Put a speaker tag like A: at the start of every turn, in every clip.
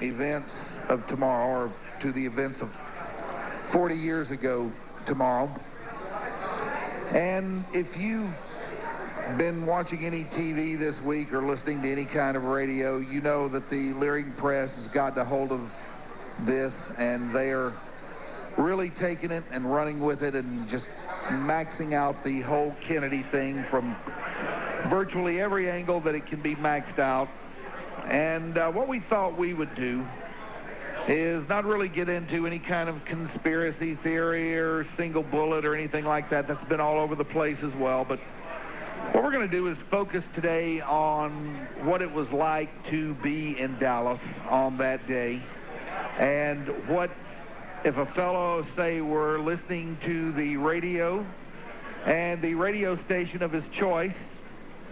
A: events of tomorrow, or to the events of 40 years ago tomorrow. And if you've been watching any TV this week or listening to any kind of radio, you know that the Leering Press has gotten a hold of this, and they are really taking it and running with it and just maxing out the whole Kennedy thing from virtually every angle that it can be maxed out. And what we thought we would do is not really get into any kind of conspiracy theory or single bullet or anything like that. That's been all over the place as well. But what we're going to do is focus today on what it was like to be in Dallas on that day, and what if a fellow, say, were listening to the radio, and the radio station of his choice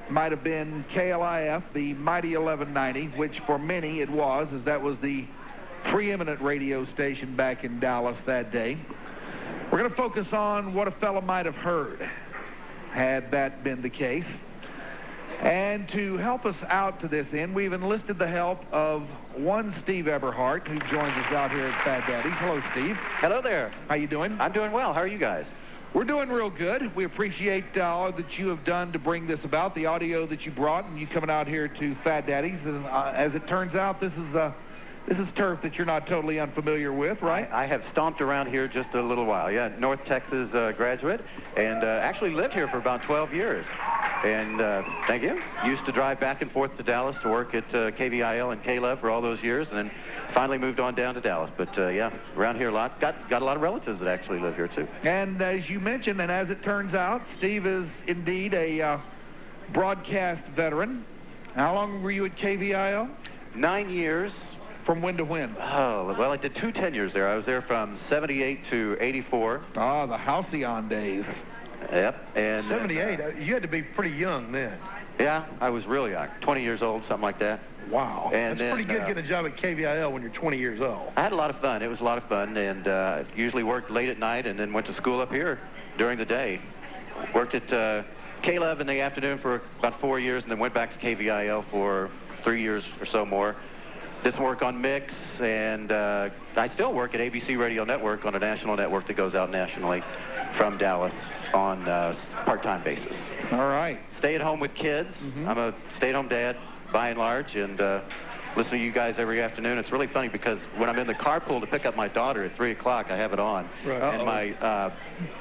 A: might have been KLIF, the mighty 1190, which for many it was, as that was the preeminent radio station back in Dallas that day. We're going to focus on what a fellow might have heard had that been the case. And to help us out to this end, we've enlisted the help of one Steve Eberhardt, who joins us out here at Fat Daddy's. Hello, Steve.
B: Hello there.
A: How you doing?
B: I'm doing well. How are you guys?
A: We're doing real good. We appreciate all that you have done to bring this about, the audio that you brought, and you coming out here to Fat Daddy's. And as it turns out, this is turf that you're not totally unfamiliar with, right?
B: I have stomped around here just a little while. Yeah, North Texas graduate, and actually lived here for about 12 years. And thank you. Used to drive back and forth to Dallas to work at KVIL and KLEV for all those years, and then finally moved on down to Dallas. But yeah, around here lots. Got a lot of relatives that actually live here too.
A: And as you mentioned, and as it turns out, Steve is indeed a broadcast veteran. How long were you at KVIL?
B: 9 years.
A: From when to when?
B: Oh, well, I did 2 tenures there. I was there from 78 to 84.
A: Ah, the halcyon days.
B: Yep. And
C: 78, you had to be pretty young then.
B: Yeah, I was really young, 20 years old, something like that.
A: Wow.
B: And
C: that's pretty good getting a job at KVIL when you're 20 years old.
B: I had a lot of fun. It was a lot of fun, and usually worked late at night and then went to school up here during the day. Worked at KLEV in the afternoon for about 4 years, and then went back to KVIL for 3 years or so more. Did some work on mix, and I still work at ABC Radio Network on a national network that goes out nationally from Dallas on a part-time basis.
A: All right.
B: Stay at home with kids.
A: Mm-hmm.
B: I'm a stay-at-home dad by and large, and listen to you guys every afternoon. It's really funny because when I'm in the carpool to pick up my daughter at 3 o'clock, I have it on.
C: Right.
B: And my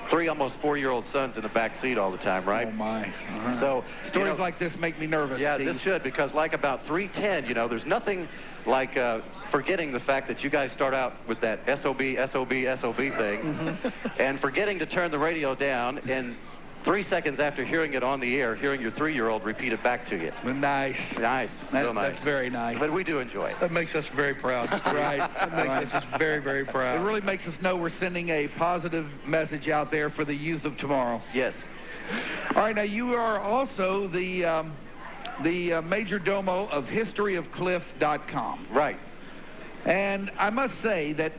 B: 3 almost 4-year-old son's in the back seat all the time, right?
A: Oh, my. Right.
B: So
A: stories like this make me nervous,
B: yeah,
A: Steve.
B: this should, because like about 3:10, there's nothing like forgetting the fact that you guys start out with that SOB, SOB, SOB thing,
A: Mm-hmm.
B: and forgetting to turn the radio down, and 3 seconds after hearing it on the air, hearing your 3-year-old repeat it back to you.
A: Nice.
B: Nice. Real nice.
A: That's very nice.
B: But we do enjoy it.
C: That makes us very proud.
A: Right.
C: That makes us just very, very proud.
A: It really makes us know we're sending a positive message out there for the youth of tomorrow.
B: Yes.
A: All right, now you are also the major domo of historyofcliff.com.
B: Right.
A: And I must say that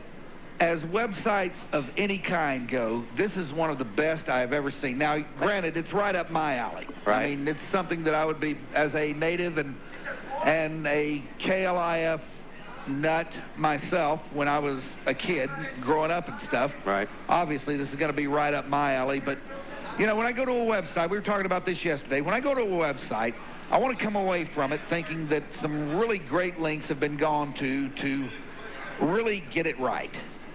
A: as websites of any kind go, this is one of the best I've ever seen. Now, granted, it's right up my alley.
B: Right.
A: I mean, it's something that I would be, as a native and a KLIF nut myself when I was a kid, growing up and stuff.
B: Right.
A: Obviously, this is going to be right up my alley. But, when I go to a website, we were talking about this yesterday, when I go to a website, I want to come away from it thinking that some really great links have been gone to really get it right,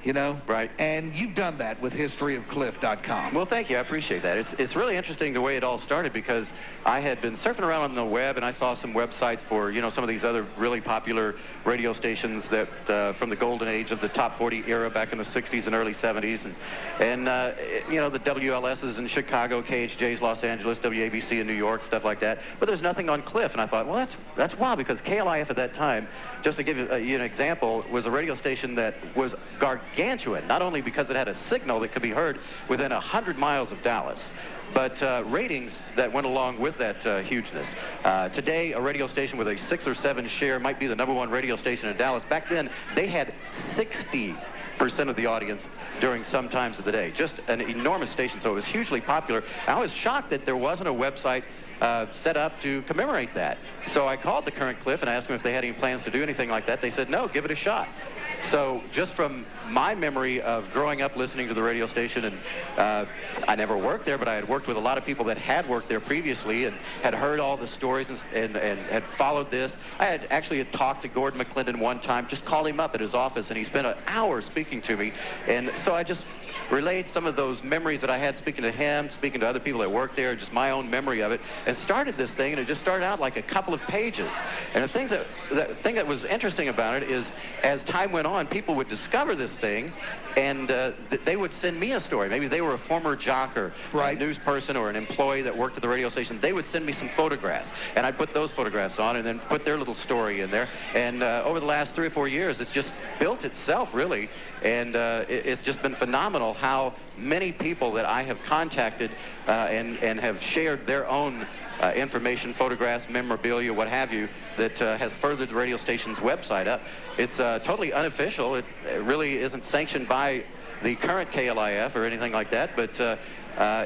B: Right.
A: And you've done that with historyofcliff.com.
B: Well, thank you. I appreciate that. It's really interesting the way it all started, because I had been surfing around on the web, and I saw some websites for, some of these other really popular radio stations that from the golden age of the top 40 era back in the 60s and early 70s. And the WLSs in Chicago, KHJs Los Angeles, WABC in New York, stuff like that. But there's nothing on Cliff. And I thought, well, that's wild, because KLIF at that time, just to give you an example, was a radio station that was gargantuan, not only because it had a signal that could be heard within 100 miles of Dallas, but ratings that went along with that hugeness. Today, a radio station with a 6 or 7 share might be the #1 radio station in Dallas. Back then, they had 60% of the audience during some times of the day. Just an enormous station, so it was hugely popular. I was shocked that there wasn't a website set up to commemorate that. So I called the current Cliff and asked them if they had any plans to do anything like that. They said, no, give it a shot. So just from my memory of growing up listening to the radio station, and I never worked there, but I had worked with a lot of people that had worked there previously and had heard all the stories and had followed this. I had actually talked to Gordon McClendon one time, just called him up at his office, and he spent an hour speaking to me. And so I just relayed some of those memories that I had speaking to him, speaking to other people that worked there, just my own memory of it, and started this thing, and it just started out like a couple of pages. And the thing that was interesting about it is, as time went on, people would discover this thing, and they would send me a story. Maybe they were a former jock or a news person or an employee that worked at the radio station. They would send me some photographs, and I'd put those photographs on and then put their little story in there. And over the last 3 or 4 years, it's just built itself, really, and it's just been phenomenal how many people that I have contacted and have shared their own information, photographs, memorabilia, what have you, that has furthered the radio station's website up. It's totally unofficial. It really isn't sanctioned by the current KLIF or anything like that, but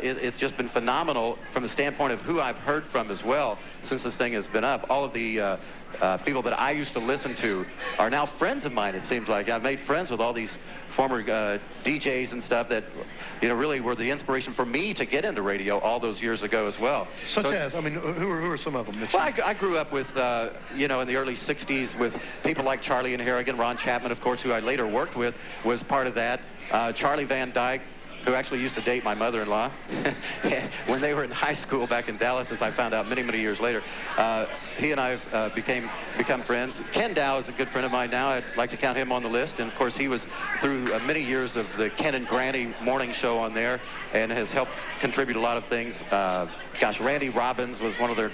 B: it's just been phenomenal from the standpoint of who I've heard from as well since this thing has been up. All of the people that I used to listen to are now friends of mine, it seems like. I've made friends with all these former DJs and stuff that, you know, really were the inspiration for me to get into radio all those years ago as well.
C: Such as, I mean, who are some of them?
B: Well, I grew up with, you know, in the early 60s with people like Charlie and Harrigan. Ron Chapman, of course, who I later worked with, was part of that. Charlie Van Dyke, who actually used to date my mother-in-law when they were in high school back in Dallas, as I found out many, many years later. He and I have become friends. Ken Dow is a good friend of mine now. I'd like to count him on the list. And, of course, he was through many years of the Ken and Granny morning show on there and has helped contribute a lot of things. Gosh, Randy Robbins was one of their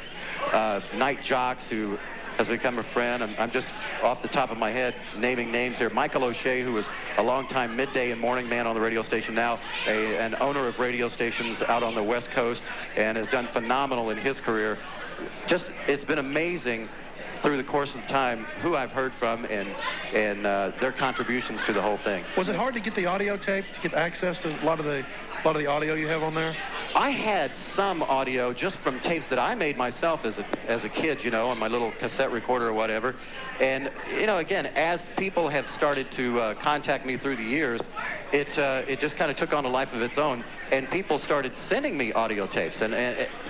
B: night jocks who has become a friend. I'm just off the top of my head naming names here. Michael O'Shea, who was a longtime midday and morning man on the radio station, now an owner of radio stations out on the West Coast, and has done phenomenal in his career. Just, it's been amazing through the course of time who I've heard from and their contributions to the whole thing.
C: Was it hard to get the audio tape, to get access to a lot of the audio you have on there?
B: I had some audio just from tapes that I made myself as a kid, you know, on my little cassette recorder or whatever. And, you know, again, as people have started to contact me through the years, it just kind of took on a life of its own. And people started sending me audio tapes. And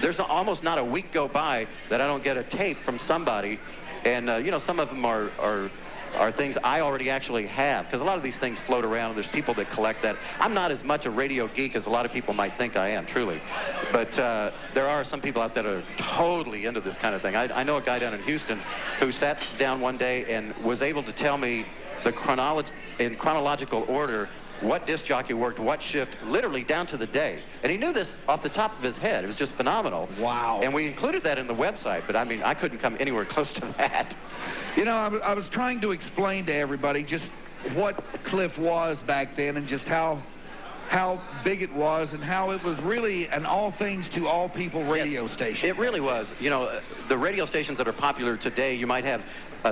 B: there's almost not a week go by that I don't get a tape from somebody. And, you know, some of them are things I already actually have, because a lot of these things float around and there's people that collect that. I'm not as much a radio geek as a lot of people might think I am, truly. But there are some people out there that are totally into this kind of thing. I know a guy down in Houston who sat down one day and was able to tell me in chronological order what disc jockey worked what shift, literally down to the day. And he knew this off the top of his head. It was just phenomenal.
A: Wow.
B: And we included that in the website, but I mean, I couldn't come anywhere close to that.
A: You know, I was trying to explain to everybody just what Cliff was back then and just how big it was and how it was really an all things to all people radio station.
B: It really was. You know, the radio stations that are popular today, you might have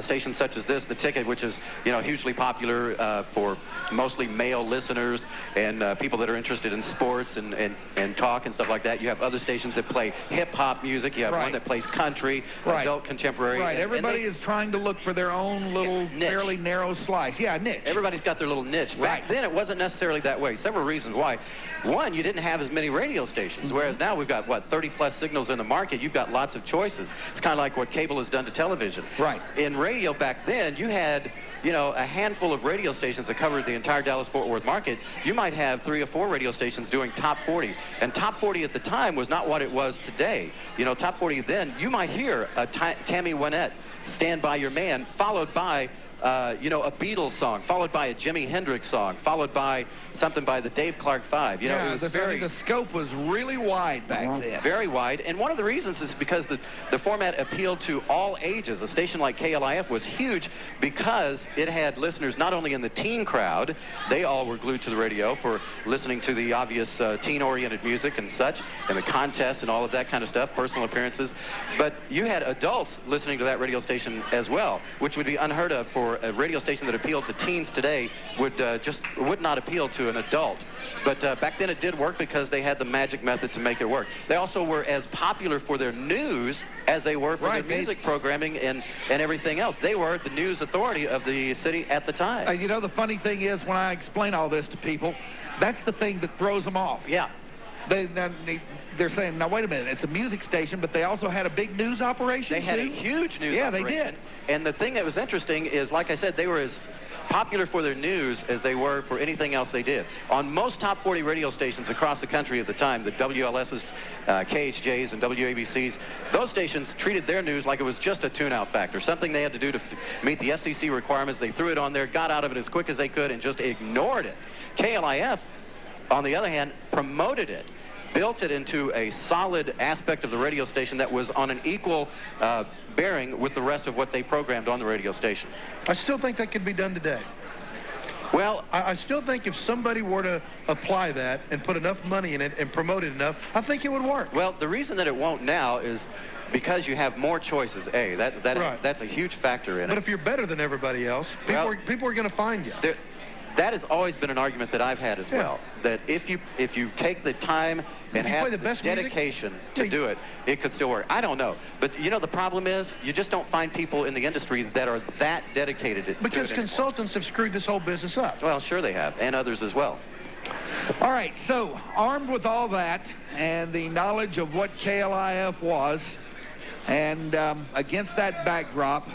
B: stations such as this, The Ticket, which is, you know, hugely popular for mostly male listeners and people that are interested in sports and talk and stuff like that. You have other stations that play hip-hop music. You have one that plays country, adult contemporary.
A: Right. Everybody is trying to look for their own little fairly narrow slice. Yeah, niche.
B: Everybody's got their little niche. Back then, it wasn't necessarily that way. Several reasons why. One, you didn't have as many radio stations, whereas now we've got, 30-plus signals in the market. You've got lots of choices. It's kind of like what cable has done to television.
A: Right.
B: In radio back then, you had, you know, a handful of radio stations that covered the entire Dallas-Fort Worth market. You might have 3 or 4 radio stations doing top 40. And top 40 at the time was not what it was today. You know, top 40 then, you might hear a Tammy Wynette, Stand By Your Man, followed by you know, a Beatles song, followed by a Jimi Hendrix song, followed by something by the Dave Clark Five. You know, it was
A: the scope was really wide back then.
B: Very wide, and one of the reasons is because the format appealed to all ages. A station like KLIF was huge because it had listeners not only in the teen crowd, they all were glued to the radio for listening to the obvious teen-oriented music and such, and the contests and all of that kind of stuff, personal appearances, but you had adults listening to that radio station as well, which would be unheard of for for a radio station that appealed to teens today would not appeal to an adult. But back then it did work because they had the magic method to make it work. They also were as popular for their news as they were for their music programming and everything else. They were the news authority of the city at the time.
A: You know, the funny thing is, when I explain all this to people, that's the thing that throws them off.
B: Yeah.
A: They're saying, now, wait a minute, it's a music station, but they also had a big news operation,
B: They had a huge news operation.
A: Yeah, they did.
B: And the thing that was interesting is, like I said, they were as popular for their news as they were for anything else they did. On most top 40 radio stations across the country at the time, the WLS's, KHJs, and WABCs, those stations treated their news like it was just a tune-out factor, something they had to do to meet the FCC requirements. They threw it on there, got out of it as quick as they could, and just ignored it. KLIF, on the other hand, promoted it, built it into a solid aspect of the radio station that was on an equal bearing with the rest of what they programmed on the radio station.
C: I still think that could be done today.
B: Well,
C: I still think if somebody were to apply that and put enough money in it and promote it enough, I think it would work.
B: Well, the reason that it won't now is because you have more choices. That's a huge factor in it.
C: But if you're better than everybody else, people are going to find you.
B: That has always been an argument that I've had as well. That if you take the time and have the dedication to do it, it could still work. I don't know. But, you know, the problem is you just don't find people in the industry that are that dedicated to it.
C: Because consultants have screwed this whole business up.
B: Well, sure they have, and others as well.
A: All right, so armed with all that and the knowledge of what KLIF was, and against that backdrop,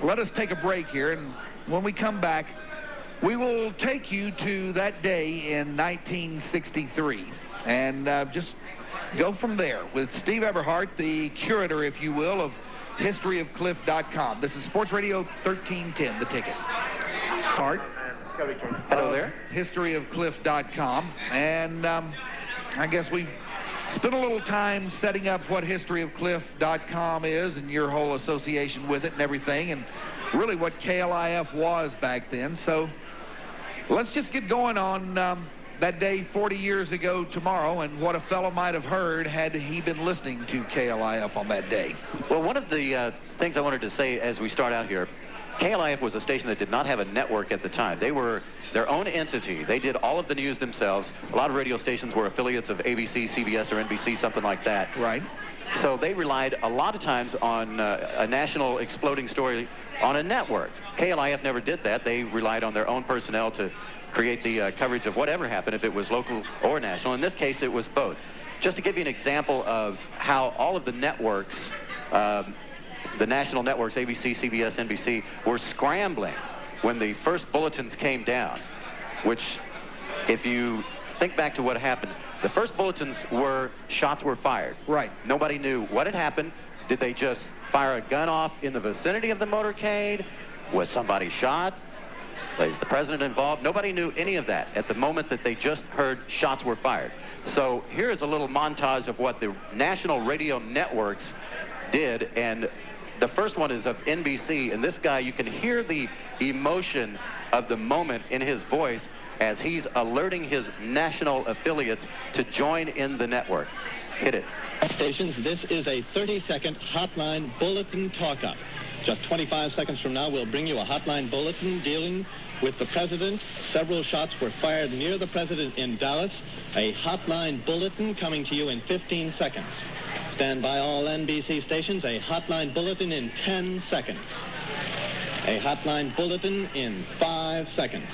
A: let us take a break here, and when we come back, we will take you to that day in 1963 and just go from there with Steve Eberhardt, the curator, if you will, of historyofcliff.com. This is Sports Radio 1310, The Ticket. Hart.
B: Hello there.
A: Historyofcliff.com. And I guess we spent a little time setting up what historyofcliff.com is and your whole association with it and everything, and really what KLIF was back then. So let's just get going on that day 40 years ago tomorrow and what a fellow might have heard had he been listening to KLIF on that day.
B: Well, one of the things I wanted to say as we start out here, KLIF was a station that did not have a network at the time. They were their own entity. They did all of the news themselves. A lot of radio stations were affiliates of ABC, CBS, or NBC, something like that.
A: Right.
B: So they relied a lot of times on a national exploding story on a network. KLIF never did that. They relied on their own personnel to create the coverage of whatever happened, if it was local or national. In this case, it was both. Just to give you an example of how all of the networks, the national networks, ABC, CBS, NBC, were scrambling when the first bulletins came down, which, if you think back to what happened, the first bulletins were shots were fired.
A: Right.
B: Nobody knew what had happened. Did they just fire a gun off in the vicinity of the motorcade? Was somebody shot? Was the president involved? Nobody knew any of that at the moment that they just heard shots were fired. So here is a little montage of what the national radio networks did, and the first one is of NBC, and this guy, you can hear the emotion of the moment in his voice as he's alerting his national affiliates to join in the network. Hit it.
D: Stations, this is a 30-second hotline bulletin talk-up. Just 25 seconds from now, we'll bring you a hotline bulletin dealing with the president. Several shots were fired near the president in Dallas. A hotline bulletin coming to you in 15 seconds. Stand by all NBC stations. A hotline bulletin in 10 seconds. A hotline bulletin in 5 seconds.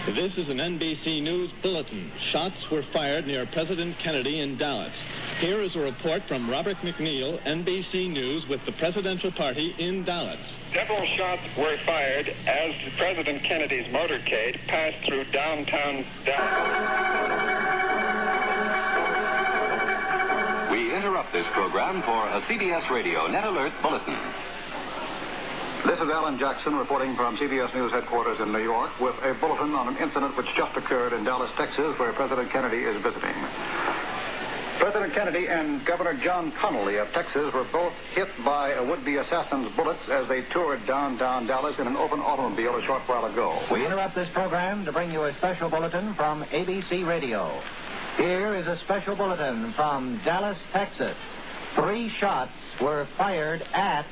D: This is an NBC News bulletin. Shots were fired near President Kennedy in Dallas. Here is a report from Robert McNeil, NBC News, with the presidential party in Dallas.
E: Several shots were fired as President Kennedy's motorcade passed through downtown Dallas.
F: We interrupt this program for a CBS Radio Net Alert Bulletin.
G: This is Alan Jackson reporting from CBS News headquarters in New York with a bulletin on an incident which just occurred in Dallas, Texas, where President Kennedy is visiting. President Kennedy and Governor John Connally of Texas were both hit by a would-be assassin's bullets as they toured downtown Dallas in an open automobile a short while ago.
H: We interrupt this program to bring you a special bulletin from ABC Radio. Here is a special bulletin from Dallas, Texas. 3 shots were fired at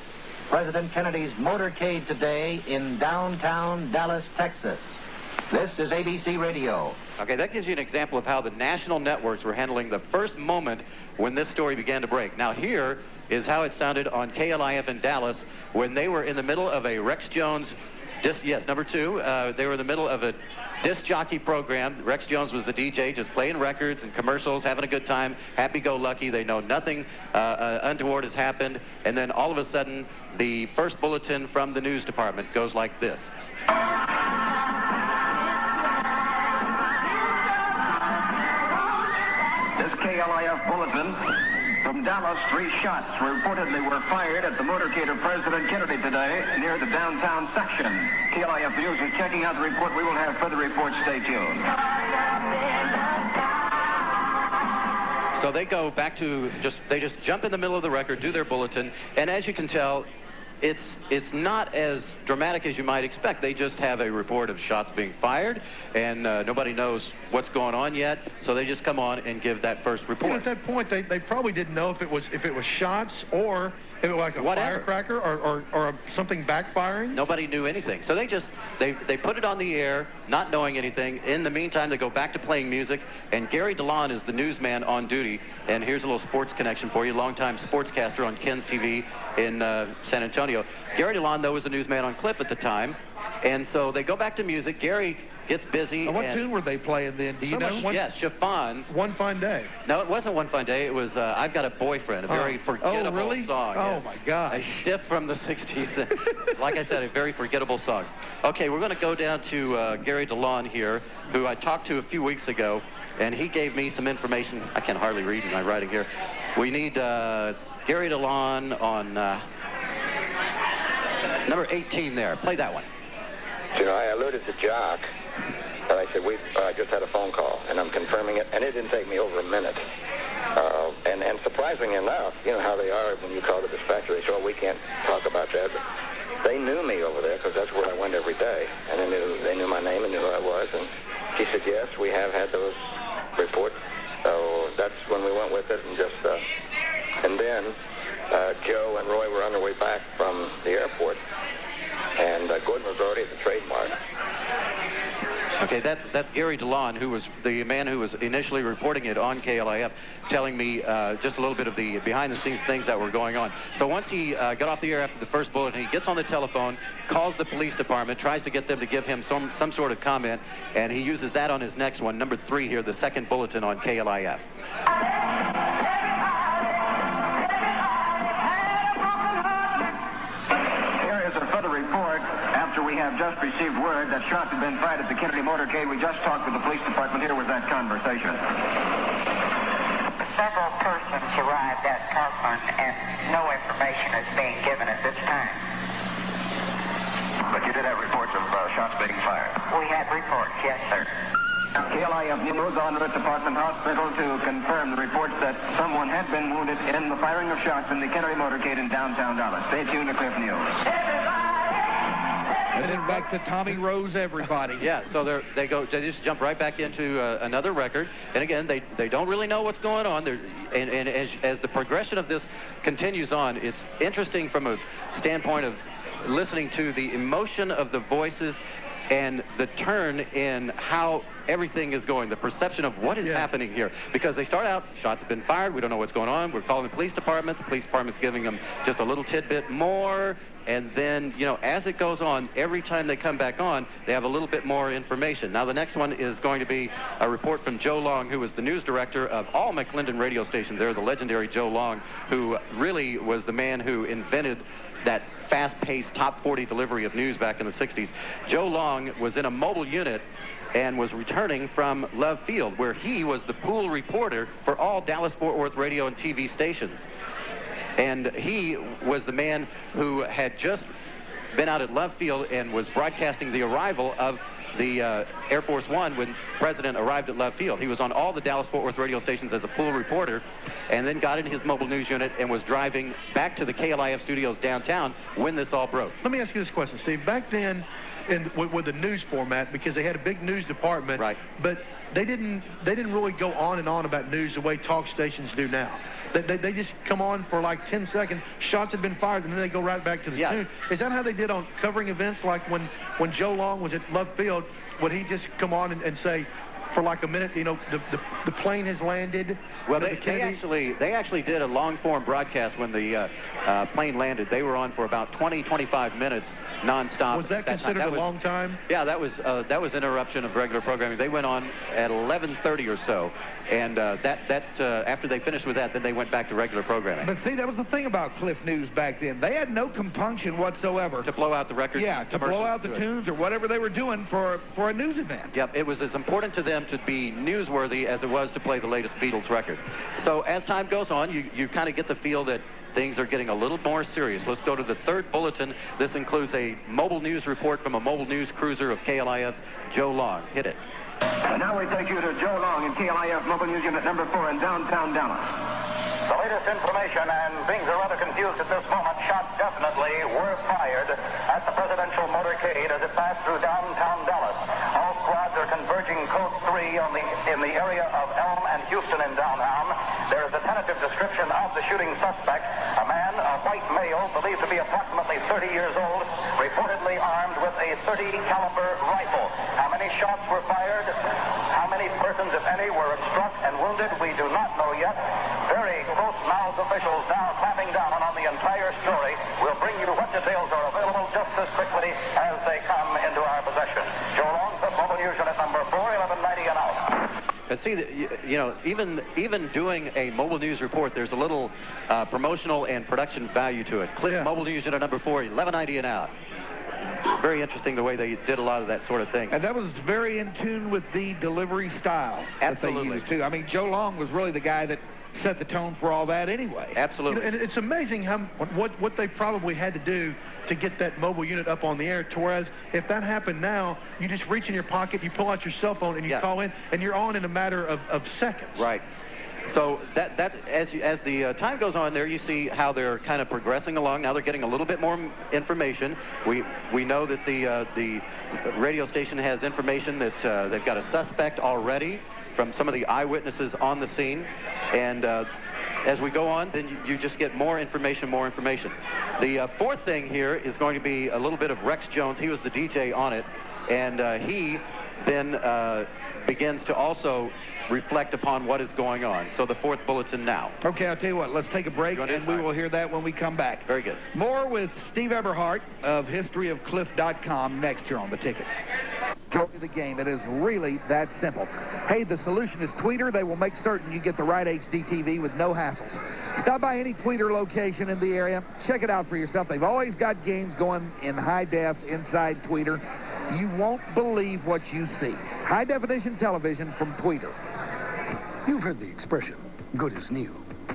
H: President Kennedy's motorcade today in downtown Dallas, Texas. This is ABC Radio.
B: Okay, that gives you an example of how the national networks were handling the first moment when this story began to break. Now here is how it sounded on KLIF in Dallas when they were in the middle of a Rex Jones number 2. They were in the middle of a disc jockey program. Rex Jones was the DJ, just playing records and commercials, having a good time, happy-go-lucky. They know nothing untoward has happened. And then all of a sudden, the first bulletin from the news department goes like this.
G: This KLIF bulletin from Dallas, 3 shots reportedly were fired at the motorcade of President Kennedy today near the downtown section. KLIF News is checking out the report. We will have further reports. Stay tuned.
B: So they go back to they just jump in the middle of the record, do their bulletin, and as you can tell, it's not as dramatic as you might expect. They just have a report of shots being fired, and nobody knows what's going on yet, so they just come on and give that first report.
C: And at that point, they probably didn't know if it was shots or if it was like a firecracker or something backfiring.
B: Nobody knew anything. So they put it on the air, not knowing anything. In the meantime, they go back to playing music, and Gary DeLon is the newsman on duty. And here's a little sports connection for you, longtime sportscaster on Ken's TV in San Antonio. Gary DeLon, though, was a newsman on Clip at the time, and so they go back to music. Gary gets busy.
C: Now, what tune were they playing then? Do you know?
B: Yes, Chiffons.
C: One Fine Day.
B: No, it wasn't One Fine Day. It was I've Got a Boyfriend, a very forgettable song.
C: Oh,
B: yes.
C: my God.
B: A stiff from the 60s. Like I said, a very forgettable song. Okay, we're going to go down to Gary DeLon here, who I talked to a few weeks ago, and he gave me some information. I can hardly read in my writing here. We need Gary DeLon on number 18 there. Play that one.
I: You know, I alluded to Jock, and I said, I just had a phone call, and I'm confirming it, and it didn't take me over a minute. And surprisingly enough, you know how they are when you call the dispatcher, they say, oh, we can't talk about that. But they knew me over there because that's where I went every day, and they knew my name and knew who I was. And she said, yes, we have had those reports. So that's when we went with it, and then Joe and Roy were on their way back from the airport. And Gordon was already at the trademark.
B: Okay, that's Gary DeLon, who was the man who was initially reporting it on KLIF, telling me just a little bit of the behind-the-scenes things that were going on. So once he got off the air after the first bulletin, he gets on the telephone, calls the police department, tries to get them to give him some sort of comment, and he uses that on his next one, number 3 here, the second bulletin on KLIF.
G: We have just received word that shots had been fired at the Kennedy motorcade. We just talked with the police department. Here was that conversation.
J: Several persons arrived at Parkland, and no information is being given at this time.
G: But you did have reports of shots being fired?
J: We had reports, yes, sir.
G: KLIF News on route to Parkland Hospital to confirm the reports that someone had been wounded in the firing of shots in the Kennedy motorcade in downtown Dallas. Stay tuned to Cliff News.
A: And then back to Tommy Rose, everybody.
B: Yeah, so they just jump right back into another record. And again, they don't really know what's going on. And as the progression of this continues on, it's interesting from a standpoint of listening to the emotion of the voices and the turn in how everything is going, the perception of what is happening here. Because they start out, shots have been fired, we don't know what's going on, we're calling the police department department's giving them just a little tidbit more, and then, you know, as it goes on, every time they come back on, they have a little bit more information. Now, the next one is going to be a report from Joe Long, who was the news director of all McClendon radio stations there, the legendary Joe Long, who really was the man who invented that fast-paced top 40 delivery of news back in the 60s. Joe Long was in a mobile unit and was returning from Love Field, where he was the pool reporter for all Dallas-Fort Worth radio and TV stations. And he was the man who had just been out at Love Field and was broadcasting the arrival of the Air Force One when President arrived at Love Field. He was on all the Dallas-Fort Worth radio stations as a pool reporter, and then got in his mobile news unit and was driving back to the KLIF studios downtown when this all broke.
C: Let me ask you this question, Steve. Back then, with the news format, because they had a big news department,
B: right,
C: but they didn't really go on and on about news the way talk stations do now. They just come on for like 10 seconds. Shots had been fired, and then they go right back to the tune. Is that how they did on covering events? Like when Joe Long was at Love Field, would he just come on and say, for like a minute, you know, the plane has landed?
B: Well, they actually did a long-form broadcast when the plane landed. They were on for about 20-25 minutes nonstop.
C: Was that considered a long time?
B: Yeah, that was interruption of regular programming. They went on at 11:30 or so, and after they finished with that, then they went back to regular programming.
A: But see, that was the thing about Cliff News back then. They had no compunction whatsoever
B: to blow out the record.
A: Yeah, to blow out the tunes or whatever they were doing for a news event.
B: Yep, it was as important to them to be newsworthy as it was to play the latest Beatles record. So as time goes on, you kind of get the feel that things are getting a little more serious. Let's go to the third bulletin. This includes a mobile news report from a mobile news cruiser of KLIF's Joe Long. Hit it.
K: And now we take you to Joe Long in KLIF Mobile News Unit number 4 in downtown Dallas.
L: The latest information, and things are rather confused at this moment, shots definitely were fired at the presidential motorcade as it passed through downtown Dallas. All squads are converging code 3 in the area of Elm and Houston in downtown. There is a tentative description of the shooting suspect, a man, a white male, believed to be approximately 30 years old, reportedly armed with a .30 caliber rifle. How many shots were fired? How many persons, if any, were struck and wounded? We do not know yet. Very close-mouthed officials now clamping down on the entire story. We'll bring you what details are available just as quickly as they come into our possession. Joe Long, Mobile News Unit number 4, 1190 and out.
B: And see, you know, even doing a mobile news report, there's a little promotional and production value to it. Cliff, Mobile News Unit number 4, 1190 and out. Very interesting the way they did a lot of that sort of thing.
A: And that was very in tune with the delivery style that they used, too. I mean, Joe Long was really the guy that set the tone for all that anyway.
B: Absolutely.
C: You know, and it's amazing what they probably had to do to get that mobile unit up on the air, to whereas if that happened now, you just reach in your pocket, you pull out your cell phone, and you call in, and you're on in a matter of seconds.
B: Right. So as the time goes on there, you see how they're kind of progressing along. Now they're getting a little bit more information. We know that the radio station has information that they've got a suspect already from some of the eyewitnesses on the scene. And as we go on, then you just get more information. The fourth thing here is going to be a little bit of Rex Jones. He was the DJ on it. And he then begins to also reflect upon what is going on. So the fourth bulletin now.
A: Okay, I'll tell you what, let's take a break, and we will hear that when we come back.
B: Very good.
A: More with Steve Eberhardt of historyofcliff.com next here on The Ticket. Enjoy the game. It is really that simple. Hey, the solution is Tweeter. They will make certain you get the right HD TV with no hassles. Stop by any Tweeter location in the area. Check it out for yourself. They've always got games going in high def inside Tweeter. You won't believe what you see. High-definition television from Tweeter.
M: You've heard the expression, good is new.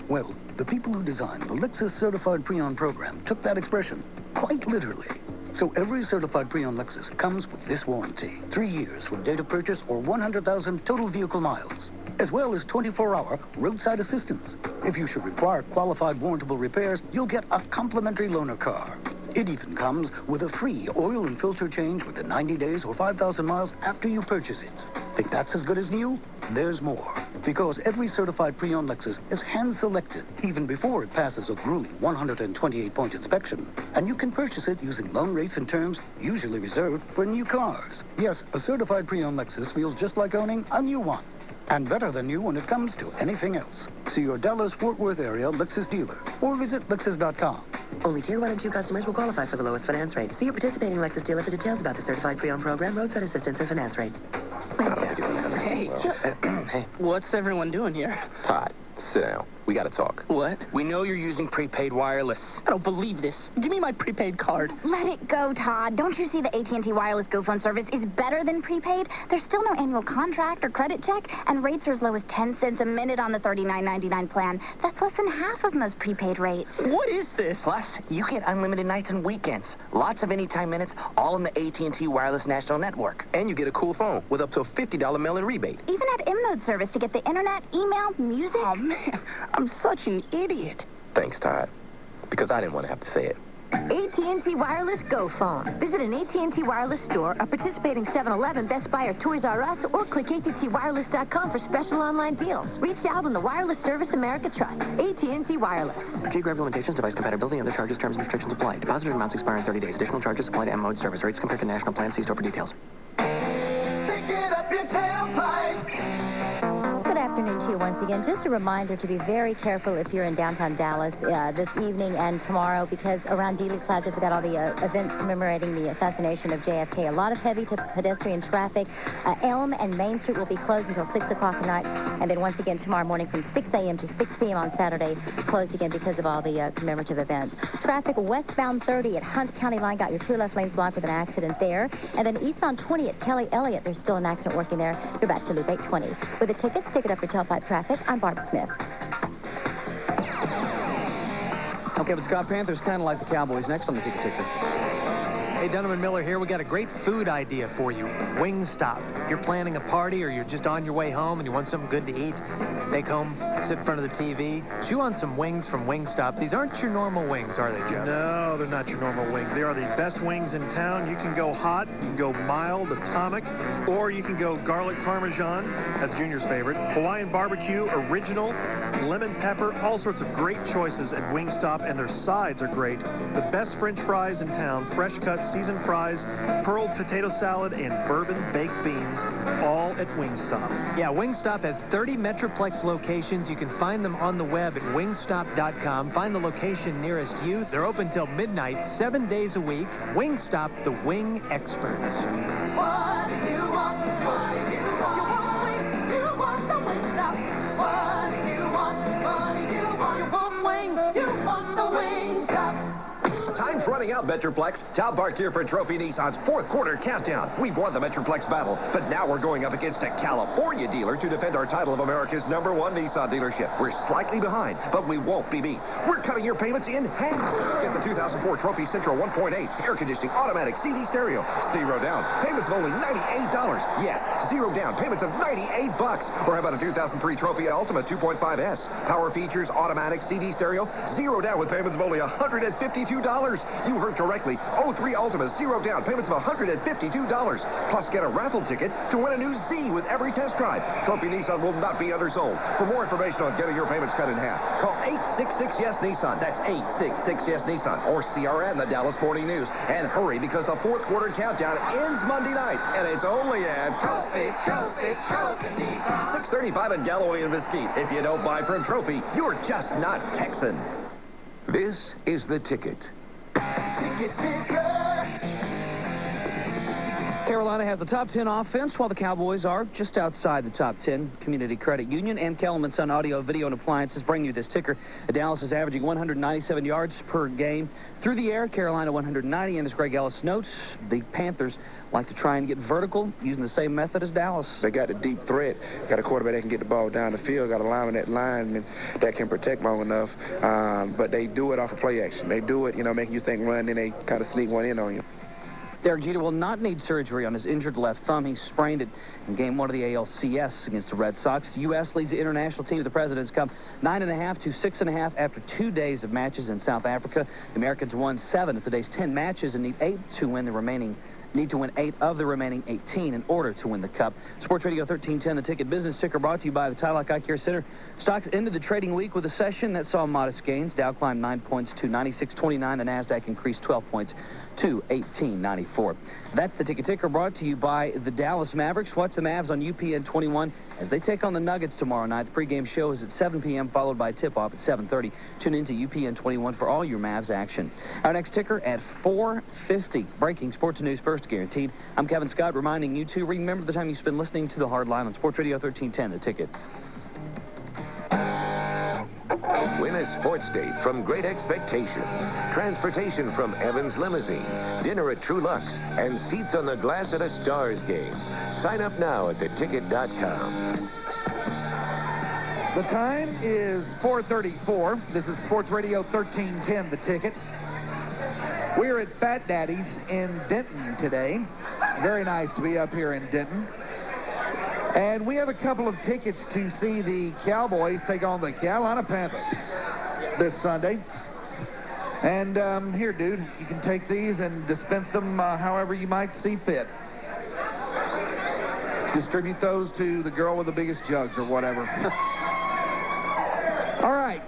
M: Well, the people who designed the Lexus Certified Pre-Owned program took that expression quite literally. So every certified pre-owned Lexus comes with this warranty. 3 years from date of purchase or 100,000 total vehicle miles, as well as 24-hour roadside assistance. If you should require qualified warrantable repairs, you'll get a complimentary loaner car. It even comes with a free oil and filter change within 90 days or 5,000 miles after you purchase it. Think that's as good as new? There's more. Because every certified pre-owned Lexus is hand-selected even before it passes a grueling 128-point inspection. And you can purchase it using loan rates and terms usually reserved for new cars. Yes, a certified pre-owned Lexus feels just like owning a new one. And better than new when it comes to anything else. See your Dallas-Fort Worth area Lexus dealer or visit Lexus.com.
N: Only Tier 1 and 2 customers will qualify for the lowest finance rate. See your participating Lexus dealer for details about the certified pre-owned program, roadside assistance, and finance rates.
O: Hey, hey, what's everyone doing here?
P: Todd, sit down. We gotta talk.
O: What?
P: We know you're using prepaid wireless.
O: I don't believe this. Give me my prepaid card.
Q: Let it go, Todd. Don't you see the AT&T wireless Go Phone service is better than prepaid? There's still no annual contract or credit check, and rates are as low as 10 cents a minute on the $39.99 plan. That's less than half of most prepaid rates.
O: What is this?
P: Plus, you get unlimited nights and weekends. Lots of anytime minutes, all in the AT&T wireless national network. And you get a cool phone with up to a $50 mail-in rebate.
Q: Even at M-Mode service to get the internet, email, music.
O: Oh, man. I'm such an idiot.
P: Thanks, Todd. Because I didn't want to have to say it.
R: AT&T Wireless Go Phone. Visit an AT&T Wireless store, a participating 7-Eleven, Best Buy, or Toys R Us, or click ATTWireless.com for special online deals. Reach out on the wireless service America trusts. AT&T Wireless.
P: Geographic limitations, device compatibility, and other charges, terms, and restrictions apply. Deposited amounts expire in 30 days. Additional charges apply to M-Mode service. Rates compared to national plans. See store for details.
S: Good afternoon to you once again. Just a reminder to be very careful if you're in downtown Dallas this evening and tomorrow, because around Dealey Plaza, we've got all the events commemorating the assassination of JFK. A lot of heavy pedestrian traffic. Elm and Main Street will be closed until 6 o'clock at night. And then once again tomorrow morning from 6 a.m. to 6 p.m. on Saturday, closed again because of all the commemorative events. Traffic westbound 30 at Hunt County Line, got your 2 left lanes blocked with an accident there. And then eastbound 20 at Kelly Elliott, there's still an accident working there. You're back to Loop 820. With the tickets, ticket up your tailpipe traffic. I'm Barb Smith.
T: Okay, but Scott, Panthers kind of like the Cowboys. Next on the ticket ticker.
U: Hey, Dunham and Miller here. We got a great food idea for you. Wingstop. If you're planning a party or you're just on your way home and you want something good to eat, take home, sit in front of the TV, chew on some wings from Wingstop. These aren't your normal wings, are they, Joe?
C: No, they're not your normal wings. They are the best wings in town. You can go hot, you can go mild, atomic, or you can go garlic parmesan. That's Junior's favorite. Hawaiian barbecue, original, lemon pepper, all sorts of great choices at Wingstop, and their sides are great. The best French fries in town, fresh cut, seasoned fries, pearled potato salad, and bourbon baked beans, all at Wingstop.
U: Yeah, Wingstop has 30 Metroplex locations. You can find them on the web at wingstop.com. Find the location nearest you. They're open till midnight, 7 days a week. Wingstop, the wing experts.
V: What do you want? What do you want? You want wings? You want the Wingstop. What do you want? What do you want? You want wings? You want the Wingstop.
W: Time's running out, Metroplex. Tal Bart here for Trophy Nissan's fourth quarter countdown. We've won the Metroplex battle, but now we're going up against a California dealer to defend our title of America's #1 Nissan dealership. We're slightly behind, but we won't be beat. We're cutting your payments in half. Get the 2004 Trophy Central 1.8 air conditioning automatic CD stereo. 0 down. Payments of only $98. Yes, 0 down. Payments of $98. Or how about a 2003 Trophy Ultima 2.5S? Power features, automatic CD stereo. 0 down with payments of only $152. You heard correctly. 03 Ultima, 0 down, payments of $152. Plus, get a raffle ticket to win a new Z with every test drive. Trophy Nissan will not be undersold. For more information on getting your payments cut in half, call 866-YES-NISSAN. That's 866-YES-NISSAN. Or see our ad in the Dallas Morning News. And hurry, because the fourth quarter countdown ends Monday night. And it's only at Trophy Nissan. 635 in Galloway and Mesquite. If you don't buy from Trophy, you're just not Texan.
F: This is The Ticket.
T: Carolina has a top 10 offense, while the Cowboys are just outside the top 10. Community Credit Union and Kellerman Sun Audio, Video, and Appliances bring you this ticker. Dallas is averaging 197 yards per game. Through the air, Carolina 190, and as Greg Ellis notes, the Panthers like to try and get vertical using the same method as Dallas.
X: They got a deep threat, got a quarterback that can get the ball down the field, got a lineman that lineman that can protect long enough, but they do it off of play action. They do it, making you think run, then they kind of sneak one in on you.
T: Derek Jeter will not need surgery on his injured left thumb. He sprained it in Game 1 of the ALCS against the Red Sox. The U.S. leads the international team of the President's Cup 9.5 to 6.5 after 2 days of matches in South Africa. The Americans won 7 of today's 10 matches and need 8 to win the remaining. Need to win 8 of the remaining 18 in order to win the Cup. Sports Radio 1310, the Ticket Business Ticker, brought to you by the Tylock Eye Care Center. Stocks ended the trading week with a session that saw modest gains. Dow climbed 9 points to 96.29. The NASDAQ increased 12 points to 18.94. That's the Ticket Ticker, brought to you by the Dallas Mavericks. Watch the Mavs on UPN 21 as they take on the Nuggets tomorrow night. The pregame show is at 7 p.m., followed by tip-off at 7:30. Tune into UPN 21 for all your Mavs action. Our next ticker at 4:50. Breaking sports news first, guaranteed. I'm Kevin Scott, reminding you to remember the time you spend listening to the Hardline on Sports Radio 1310, the Ticket.
F: Win a sports date from Great Expectations, transportation from Evans Limousine, dinner at True Lux, and seats on the glass at a Stars game. Sign up now at theticket.com.
A: The time is 4:34. This is Sports Radio 1310, the Ticket. We're at Fat Daddy's in Denton today. Very nice to be up here in Denton. And we have a couple of tickets to see the Cowboys take on the Carolina Panthers this Sunday. And here, dude, you can take these and dispense them however you might see fit. Distribute those to the girl with the biggest jugs or whatever. All right.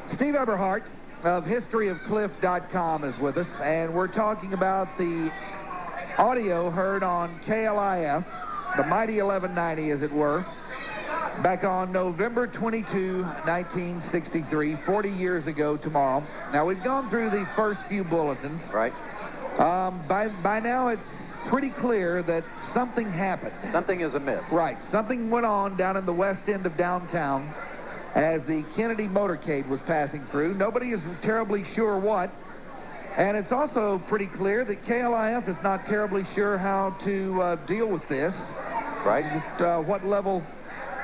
A: Steve Eberhardt of historyofcliff.com is with us, and we're talking about the audio heard on KLIF, the mighty 1190, as it were, back on November 22, 1963, 40 years ago tomorrow. Now, we've gone through the first few bulletins.
D: Right.
A: By now, it's pretty clear that something happened.
D: Something is amiss.
A: Right. Something went on down in the west end of downtown as the Kennedy motorcade was passing through. Nobody is terribly sure what. And it's also pretty clear that KLIF is not terribly sure how to deal with this.
D: Right.
A: Just what level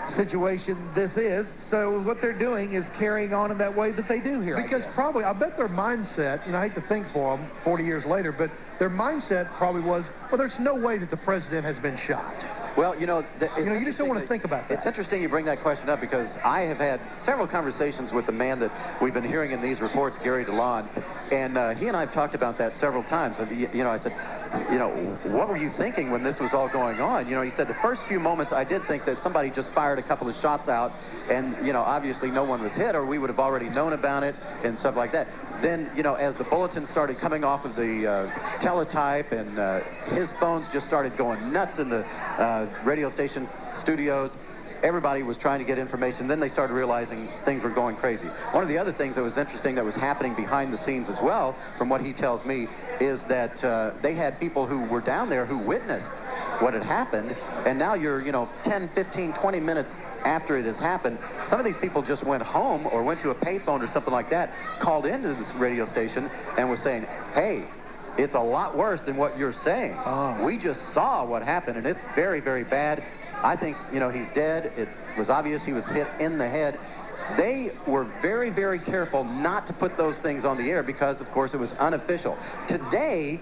A: situation this is. So what they're doing is carrying on in that way that they do here.
C: Because probably, I bet their mindset, I hate to think for them 40 years later, but their mindset probably was, well, there's no way that the president has been shot.
D: Well, you
C: just don't want to think about that.
D: It's interesting you bring that question up because I have had several conversations with the man that we've been hearing in these reports, Gary DeLon, and he and I have talked about that several times. And, I said, what were you thinking when this was all going on? He said the first few moments I did think that somebody just fired a couple of shots out and, obviously no one was hit or we would have already known about it and stuff like that. Then, as the bulletins started coming off of the teletype and his phones just started going nuts in the radio station studios, everybody was trying to get information. Then they started realizing things were going crazy. One of the other things that was interesting that was happening behind the scenes as well, from what he tells me, is that they had people who were down there who witnessed what had happened, and now you're, 10, 15, 20 minutes after it has happened, some of these people just went home or went to a payphone or something like that, called into this radio station and was saying, hey, it's a lot worse than what you're saying. We just saw what happened, and it's very, very bad. I think, he's dead. It was obvious he was hit in the head. They were very, very careful not to put those things on the air because, of course, it was unofficial. Today,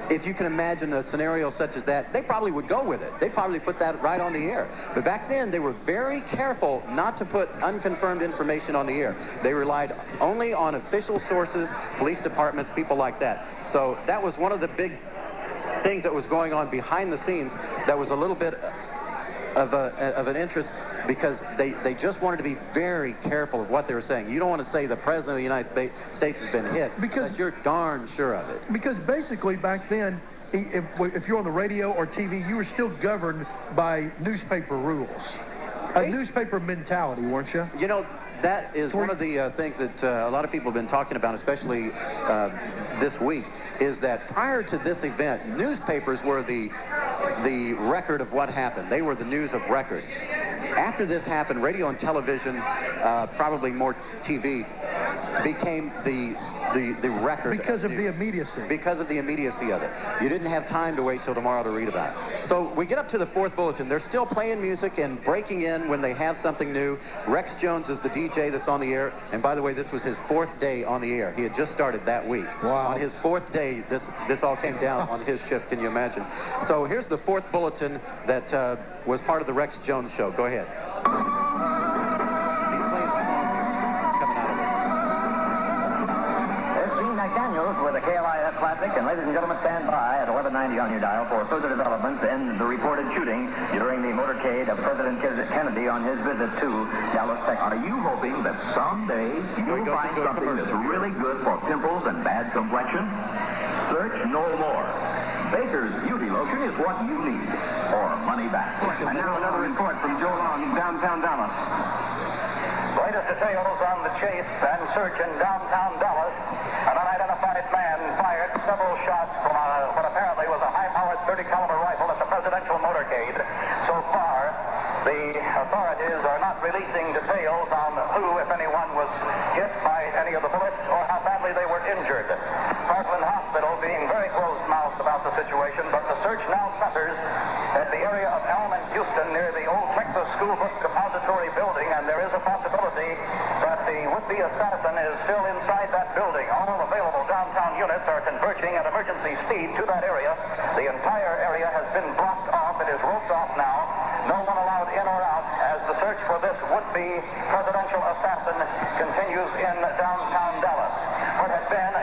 D: if you can imagine a scenario such as that, they probably would go with it. They'd probably put that right on the air. But back then, they were very careful not to put unconfirmed information on the air. They relied only on official sources, police departments, people like that. So that was one of the big things that was going on behind the scenes that was a little bit of an interest because they just wanted to be very careful of what they were saying. You don't want to say the president of the United States has been hit because you're darn sure of it.
C: Because basically back then, if you're on the radio or TV, you were still governed by newspaper rules. A newspaper mentality, weren't you?
D: That is one of the things that a lot of people have been talking about, especially this week, is that prior to this event, newspapers were the record of what happened. They were the news of record. After this happened, radio and television, probably more TV, became the record.
C: Because of the immediacy.
D: Because of the immediacy of it. You didn't have time to wait till tomorrow to read about it. So we get up to the fourth bulletin. They're still playing music and breaking in when they have something new. Rex Jones is the DJ that's on the air. And by the way, this was his fourth day on the air. He had just started that week.
A: Wow.
D: On his fourth day, this all came down on his shift. Can you imagine? So here's the fourth bulletin that was part of the Rex Jones show. Go ahead. He's playing a song here, coming out of it.
L: It's Gene McDaniels with the KLIF Classic, and ladies and gentlemen, stand by at 1190 on your dial for further developments in the reported shooting during the motorcade of President Kennedy on his visit to Dallas, Texas.
K: Are you hoping that someday you'll find something that's really good for pimples and bad complexion? Search no more. Baker's Beauty Lotion is what you need, or money back. And now another report from Joe Long in downtown Dallas.
L: Latest details on the chase and search in downtown Dallas. An unidentified man fired several shots from what apparently was a high-powered 30-caliber rifle at the presidential motorcade. So far, the authorities are not releasing details on who, if anyone, was hit by any of the bullets or how badly they were injured. Parkland Hospital being very close-mouthed about the situation, but the search now centers at the area of Elm and Houston near the old Texas School Book Depository building, and there is a possibility that the would-be assassin is still inside that building. All available downtown units are converging at emergency speed to that area. The entire area has been blocked off. It is roped off now. No one allowed in or out as the search for this would-be presidential assassin continues in downtown Dallas. What had been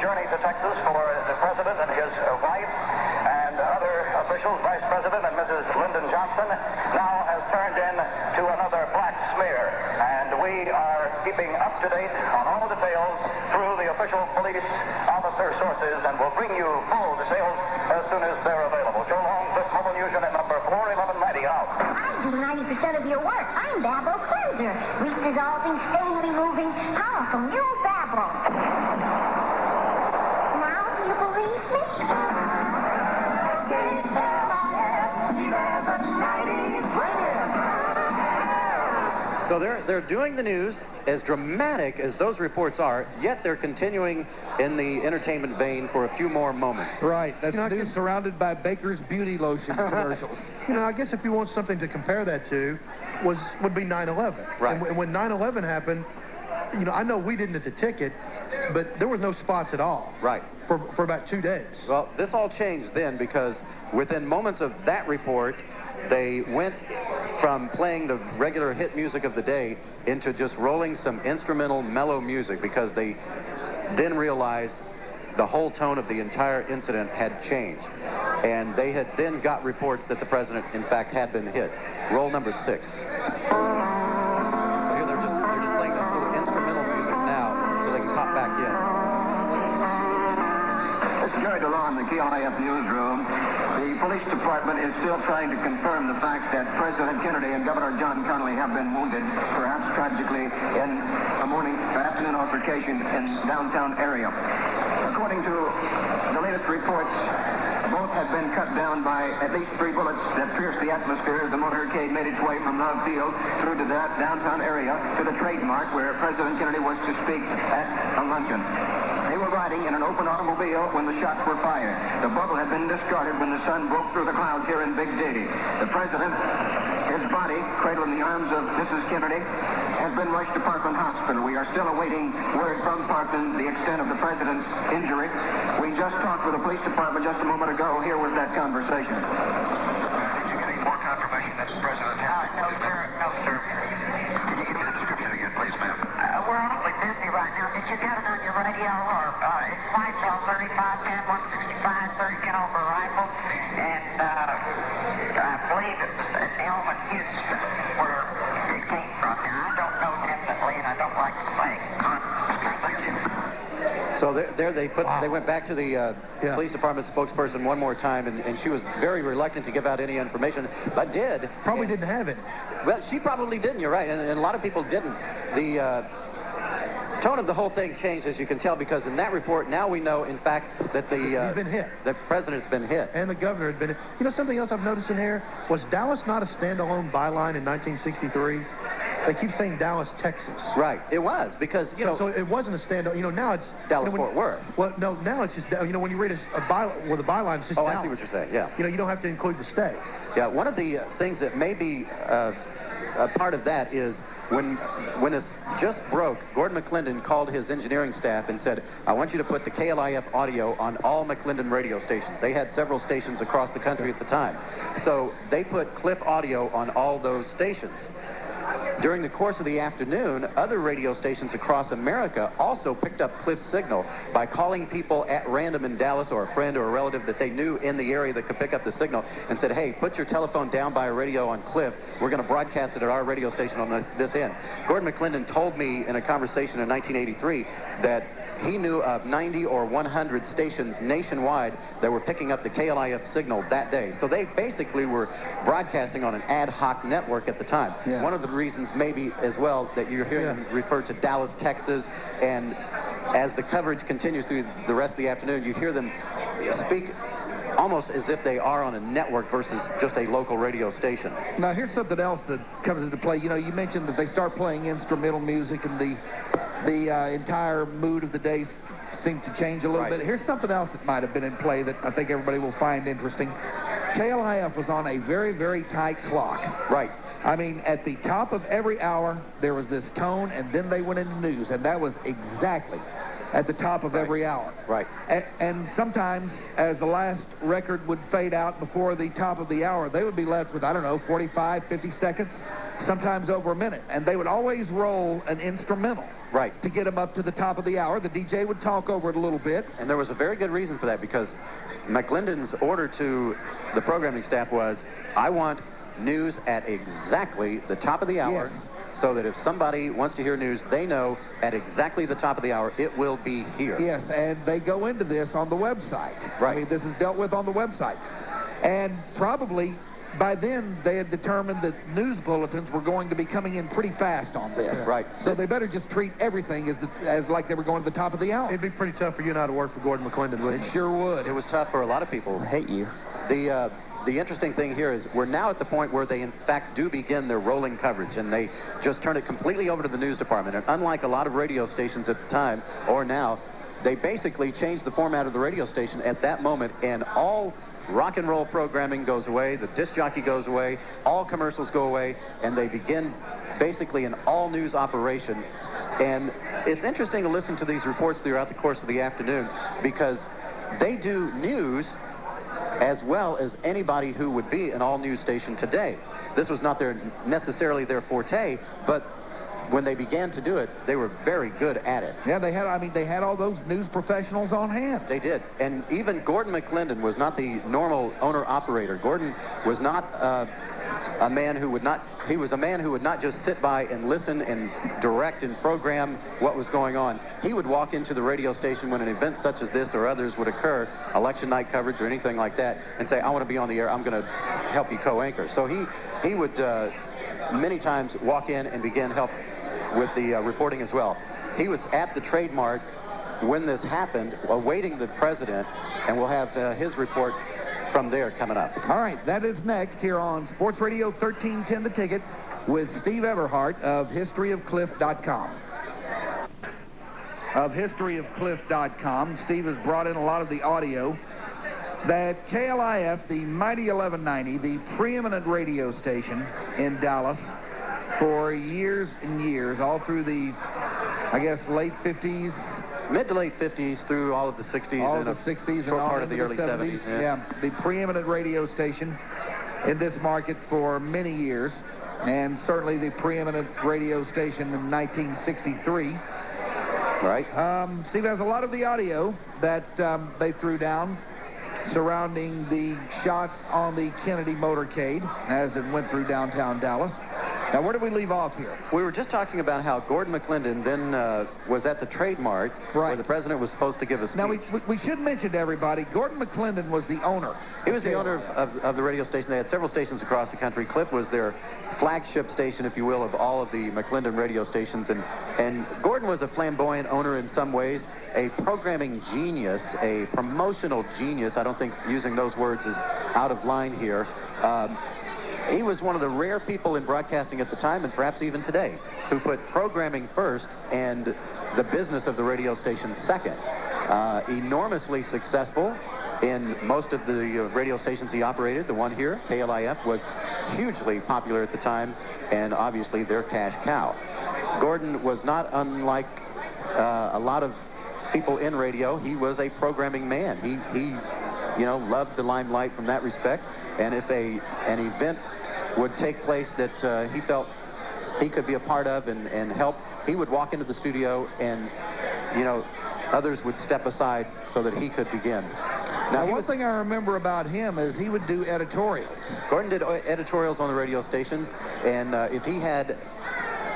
L: journey to Texas for the president and his wife and other officials, Vice President and Mrs. Lyndon Johnson, now has turned into another black smear. And we are keeping up to date on all details through the official police officer sources, and will bring you full details as soon as they're available. Joe Long, this Mobile News Unit number 41190 out.
E: I do 90% of your work. I'm Babel Cleanser. Weak dissolving, stain removing, powerful new Babel. Now, do you believe me?
D: So they're doing the news, as dramatic as those reports are, yet they're continuing in the entertainment vein for a few more moments.
A: Right. That's news surrounded by Baker's Beauty Lotion commercials.
C: I guess if you want something to compare that to, would be 9/11.
D: Right.
C: And when 9/11 happened, I know we didn't at the ticket, but there was no spots at all.
D: Right.
C: For about 2 days.
D: Well, this all changed then, because within moments of that report, they went from playing the regular hit music of the day into just rolling some instrumental mellow music, because they then realized the whole tone of the entire incident had changed. And they had then got reports that the president, in fact, had been hit. Roll number 6. So here they're just playing this little instrumental music now so they can pop back in.
G: It's Jerry DeLon, the KLIF newsroom. The police department is still trying to confirm the fact that President Kennedy and Governor John Connally have been wounded, perhaps tragically, in a afternoon altercation in downtown area. According to the latest reports, both had been cut down by at least 3 bullets that pierced the atmosphere as the motorcade made its way from Love Field through to that downtown area to the trademark where President Kennedy was to speak at a luncheon. They were riding in an open automobile when the shots were fired. The bubble had been discarded when the sun broke through the clouds here in Big Daddy. The president, his body cradled in the arms of Mrs. Kennedy, has been rushed to Parkland Hospital. We are still awaiting word from Parkland the extent of the president's injury. We just talked with the police department just a moment ago. Here was that conversation. Did you get any more confirmation that the president had? No, sir. No, sir. Can you give me the description again, please, ma'am?
L: We're awfully busy right now. Did you get it on your radio? Or it's White Cell 3510 165 30 caliber rifle, and I believe it's Elm and Houston where it came from. Now I don't know definitely, and I don't like to say.
D: So they went back to the police department spokesperson one more time, and she was very reluctant to give out any information, but did.
C: Probably didn't have it.
D: Well, she probably didn't, you're right, and a lot of people didn't. The tone of the whole thing changed, as you can tell, because in that report, now we know, in fact, that
C: he's been hit.
D: The president's been hit.
C: And the governor had been hit. Something else I've noticed in here, was Dallas not a standalone byline in 1963? They keep saying Dallas, Texas.
D: Right. It was, because,
C: So it wasn't a standalone. Now it's...
D: Dallas-Fort Worth.
C: Well, no, now it's just... when you read a byline, well, the byline is just Dallas.
D: I see what you're saying, yeah.
C: You don't have to include the state.
D: Yeah, one of the things that may be a part of that is when this just broke, Gordon McClendon called his engineering staff and said, I want you to put the KLIF audio on all McClendon radio stations. They had several stations across the country at the time. So they put Cliff audio on all those stations. During the course of the afternoon, other radio stations across America also picked up Cliff's signal by calling people at random in Dallas, or a friend or a relative that they knew in the area that could pick up the signal, and said, hey, put your telephone down by a radio on Cliff. We're going to broadcast it at our radio station on this end. Gordon McClendon told me in a conversation in 1983 that he knew of 90 or 100 stations nationwide that were picking up the KLIF signal that day. So they basically were broadcasting on an ad hoc network at the time. Yeah. One of the reasons maybe as well that you're hearing them refer to Dallas, Texas, and as the coverage continues through the rest of the afternoon, you hear them speak almost as if they are on a network versus just a local radio station.
A: Now, here's something else that comes into play. You mentioned that they start playing instrumental music and the entire mood of the day seemed to change a little bit. Here's something else that might have been in play that I think everybody will find interesting. KLIF was on a very, very tight clock.
D: Right.
A: I mean, at the top of every hour, there was this tone, and then they went into news, and that was exactly at the top of every hour.
D: Right.
A: And sometimes, as the last record would fade out before the top of the hour, they would be left with, 45, 50 seconds, sometimes over a minute. And they would always roll an instrumental.
D: Right.
A: To get them up to the top of the hour. The DJ would talk over it a little bit.
D: And there was a very good reason for that, because McClendon's order to the programming staff was, I want news at exactly the top of the hour.
A: Yes.
D: So that if somebody wants to hear news, they know at exactly the top of the hour, it will be here.
A: Yes, and they go into this on the website.
D: Right.
A: I mean, this is dealt with on the website. And probably by then they had determined that news bulletins were going to be coming in pretty fast on this.
D: Right.
A: So they better just treat everything as like they were going to the top of the hour.
C: It'd be pretty tough for you and I to work for Gordon McClendon, wouldn't it?
A: It sure would.
D: It was tough for a lot of people.
T: I hate you.
D: The interesting thing here is we're now at the point where they, in fact, do begin their rolling coverage, and they just turn it completely over to the news department. And unlike a lot of radio stations at the time, or now, they basically changed the format of the radio station at that moment, and all rock and roll programming goes away, the disc jockey goes away, all commercials go away, and they begin basically an all-news operation. And it's interesting to listen to these reports throughout the course of the afternoon, because they do news as well as anybody who would be an all-news station today. This was not necessarily their forte, but when they began to do it, they were very good at it.
A: Yeah, they had all those news professionals on hand.
D: They did. And even Gordon McClendon was not the normal owner-operator. Gordon was not a man who would not, he was a man who would not just sit by and listen and direct and program what was going on. He would walk into the radio station when an event such as this or others would occur, election night coverage or anything like that, and say, I want to be on the air, I'm going to help you co-anchor. So he would many times walk in and begin help with the reporting as well. He was at the Trade Mart when this happened, awaiting the president, and we'll have his report from there coming up.
A: All right, that is next here on Sports Radio 1310 The Ticket with Steve Everhart of historyofcliff.com. Of historyofcliff.com, Steve has brought in a lot of the audio that KLIF, the mighty 1190, the preeminent radio station in Dallas, for years and years, all through the, I guess, late 50s.
D: Mid to late 50s through all of the 60s.
A: All of the 60s and all
D: part
A: of
D: the early 70s.
A: Yeah, the preeminent radio station in this market for many years, and certainly the preeminent radio station in 1963.
D: Right.
A: Steve has a lot of the audio that they threw down surrounding the shots on the Kennedy motorcade as it went through downtown Dallas. Now, where did we leave off here?
D: We were just talking about how Gordon McClendon then was at the Trade Mart, where the president was supposed to give a speech.
A: Now, we should mention to everybody, Gordon McClendon was the owner.
D: He was the owner of the radio station. They had several stations across the country. Cliff was their flagship station, if you will, of all of the McClendon radio stations. And Gordon was a flamboyant owner in some ways, a programming genius, a promotional genius. I don't think using those words is out of line here. He was one of the rare people in broadcasting at the time, and perhaps even today, who put programming first and the business of the radio station second. Enormously successful in most of the radio stations he operated. The one here, KLIF, was hugely popular at the time, and obviously their cash cow. Gordon was not unlike a lot of people in radio. He was a programming man. He loved the limelight from that respect, and if an event would take place that he felt he could be a part of and help, he would walk into the studio and, others would step aside so that he could begin.
A: Now, one thing I remember about him is he would do editorials.
D: Gordon did editorials on the radio station, and if he had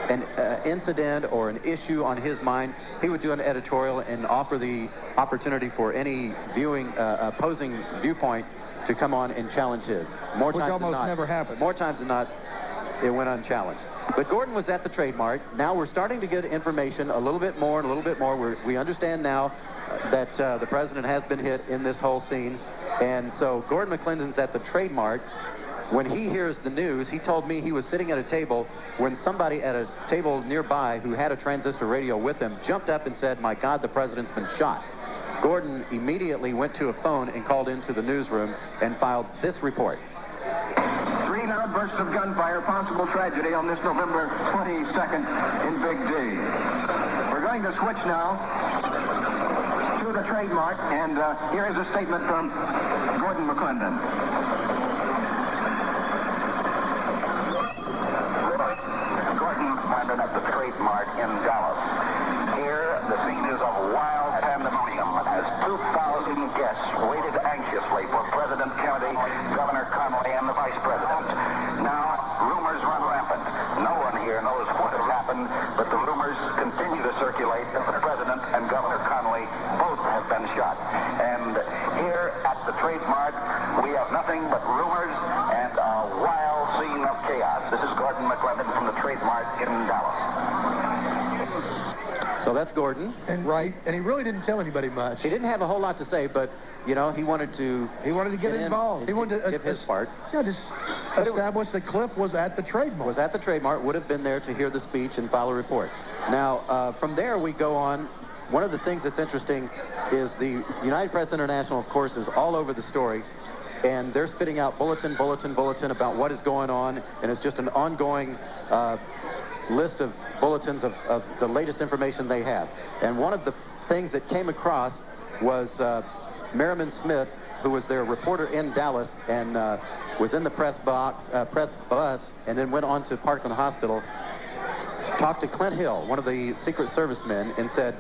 D: an incident or an issue on his mind, he would do an editorial and offer the opportunity for any opposing viewpoint to come on and challenge his.
A: Which almost never happened.
D: More times than not, it went unchallenged. But Gordon was at the Trade Mart. Now we're starting to get information a little bit more. We understand now that the president has been hit in this whole scene. And so Gordon McClendon's at the Trade Mart. When he hears the news, he told me he was sitting at a table when somebody at a table nearby who had a transistor radio with them jumped up and said, "My God, the president's been shot." Gordon immediately went to a phone and called into the newsroom and filed this report.
K: 3 loud bursts of gunfire, possible tragedy on this November 22nd in Big D. We're going to switch now to the Trade Mart, and here is a statement from Gordon McClendon.
L: Gordon McClendon at the Trade Mart in Dallas. Here, the scene is of wild pandemonium as 2,000 guests waited anxiously for President Kennedy, Governor Connolly, and the Vice President. Now, rumors run rampant. No one here knows what has happened, but the rumors continue to circulate that the President and Governor Connolly both have been shot. And here at the Trade Mart, we have nothing but rumors and a wild scene of chaos. This is Gordon McClellan from the Trade Mart in Dallas.
D: So that's Gordon.
C: And he really didn't tell anybody much.
D: He didn't have a whole lot to say, but you know, he wanted to
C: get involved. He wanted to
D: give his part.
C: Yeah, just establish that Cliff was at the Trade Mart.
D: Was at the Trade Mart, would have been there to hear the speech and file a report. Now, from there we go on. One of the things that's interesting is the United Press International, of course, is all over the story. And they're spitting out bulletin about what is going on. And it's just an ongoing list of bulletins of the latest information they have. And one of the things that came across was Merriman Smith, who was their reporter in Dallas and was in the press bus, and then went on to Parkland Hospital, talked to Clint Hill, one of the Secret Service men, and said,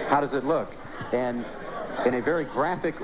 D: "How does it look?" And in a very graphic